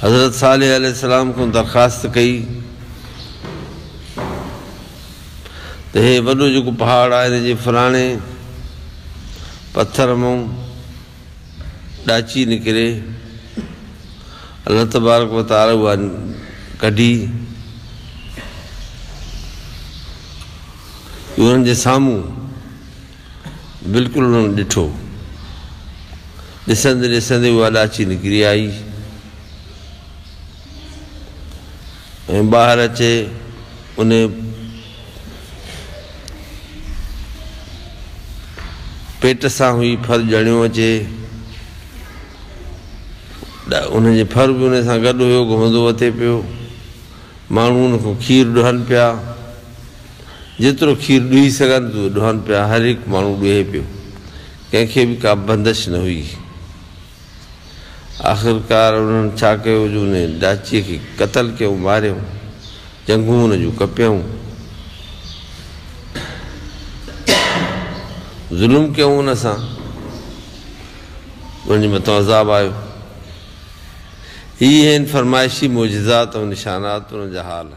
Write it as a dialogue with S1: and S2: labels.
S1: हज़रत सालेह अलैहिस्सलाम को दरख़्वास्त कई त हे वॾो जेको पहाड़ आहे हिन जे फलाणे पत्थर मां ॾाची निकिरे। अल्लाह तबारक व तआला उहा कढी उन्हनि जे साम्हूं बिल्कुलु उन्हनि ॾिठो। ॾिसंदे ॾिसंदे उहा ॾाची निकिरी आई ऐं ॿाहिरि अचे उन पेट सां हुई, फर ॼणियो अचे, उनजे फर बि उन सां गॾु हुयो, घुमंदो अचे पियो। माण्हू उन खां खीर ॾुहनि पिया, जेतिरो खीर ॾुही सघनि था ॾुहनि पिया, हर हिकु माण्हू ॾुहे पियो, कंहिंखे बि का बंदिश न हुई। आख़िरकार उन्हनि छा कयो जो उन ॾाचीअ खे क़तल कयूं, मारियूं, जंगूं उन जूं कपियूं, ज़ुल्म कयूं उन सां, उनजे मथां अज़ाब आयो। ही आहिनि फरमाइशी मोजिज़ात ऐं निशानात उन जा हाल।